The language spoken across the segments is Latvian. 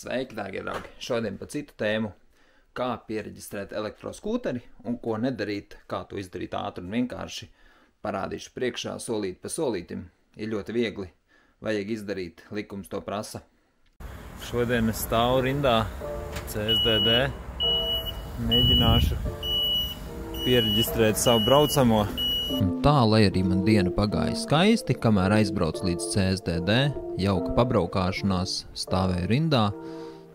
Sveiki, dārgie draugi! Šodien par citu tēmu, kā piereģistrēt elektroskūteri un ko nedarīt, kā to izdarīt ātri un vienkārši. Parādīšu priekšā solīt pa solītim. Ir ļoti viegli, vajag izdarīt, likums to prasa. Šodien es stāvu rindā CSDD, mēģināšu piereģistrēt savu braucamo. Un tā, lai arī man diena pagāja skaisti, kamēr aizbraucu līdz CSDD, jauka pabraukāšanās, stāvēju rindā,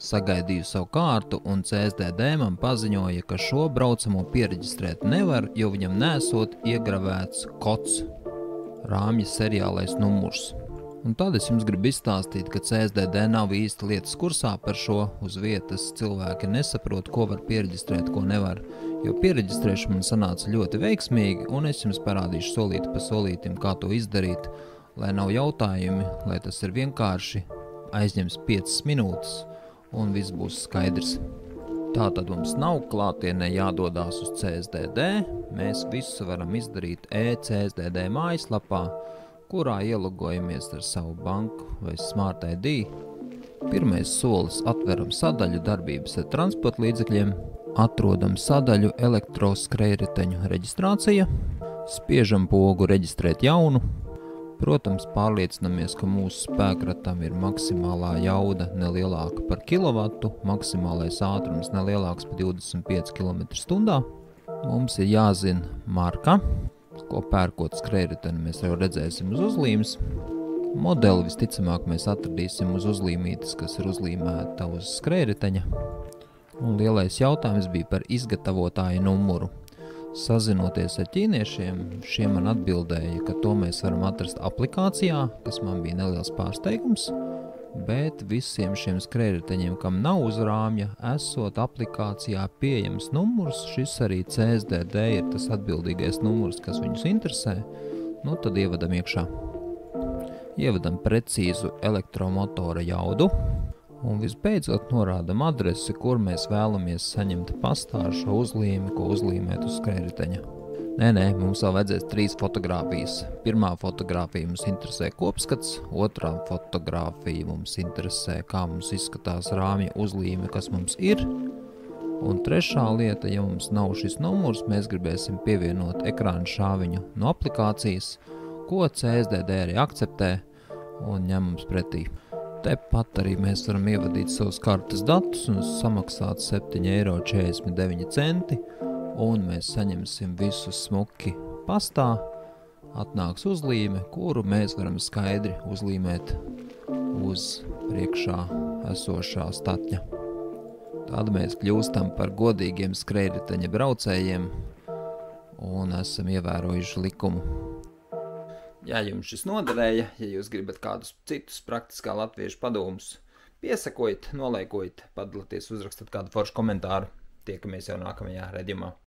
sagaidīju savu kārtu un CSDD man paziņoja, ka šo braucamo piereģistrēt nevar, jo viņam nesot iegravēts kods, rāmja seriālais numurs. Un tad es jums gribu izstāstīt, ka CSDD nav īsti lietas kursā par šo, uz vietas cilvēki nesaprot, ko var piereģistrēt, ko nevar. Jo piereģistrēšana man sanāca ļoti veiksmīgi, un es jums parādīšu solīti pa solītim, kā to izdarīt, lai nav jautājumi, lai tas ir vienkārši, aizņems 5 minūtes, un viss būs skaidrs. Tātad mums nav klātienē jādodās uz CSDD, mēs visu varam izdarīt e-CSDD mājaslapā, kurā ielogojamies ar savu banku vai Smart ID. Pirmais solis: atveram sadaļu darbības ar transporta līdzekļiem, atrodam sadaļu elektroskrējriteņu reģistrācija, spiežam pogu reģistrēt jaunu. Protams, pārliecinamies, ka mūsu spēkratam ir maksimālā jauda nelielāka par kilovatu, maksimālais ātrums nelielāks par 25 km/h. Mums ir jāzina marka, ko pērkot skrējriteni mēs jau redzēsim uz uzlīmes. Modeli visticamāk mēs atradīsim uz uzlīmītes, kas ir uzlīmēta uz skrējriteņa. Un lielais jautājums bija par izgatavotāju numuru. Sazinoties ar ķīniešiem, šie man atbildēja, ka to mēs varam atrast aplikācijā, kas man bija neliels pārsteigums, bet visiem šiem skrējriteņiem, kam nav uz rāmja, esot aplikācijā pieejams numurs, šis arī CSDD ir tas atbildīgais numurs, kas viņus interesē, nu tad ievadam iekšā. Ievadam precīzu elektromotora jaudu, un visbeidzot norādam adresi, kur mēs vēlamies saņemt pastā šo uzlīmi, ko uzlīmēt uz skrējriteņa. Nē, mums vēl vajadzēs 3 fotogrāfijas. Pirmā fotogrāfija mums interesē kopskats, otrā fotogrāfija mums interesē, kā mums izskatās rāmja uzlīme, kas mums ir. Un trešā lieta, ja mums nav šis numurs, mēs gribēsim pievienot ekrāna šāviņu no aplikācijas, ko CSDD arī akceptē un ņem mums pretī. Tepat arī mēs varam ievadīt savus kartes datus un samaksāt 7,49 €, un mēs saņemsim visu smuki pastā. Atnāks uzlīme, kuru mēs varam skaidri uzlīmēt uz priekšā esošā statņa. Tad mēs kļūstam par godīgiem skrējriteņa braucējiem un esam ievērojuši likumu. Ja jums šis noderēja, ja jūs gribat kādus citus praktiskā latviešu padomus, piesakojiet, nolaikojiet, padalieties, uzrakstat kādu foršu komentāru. Tiekamies jau nākamajā redzījumā.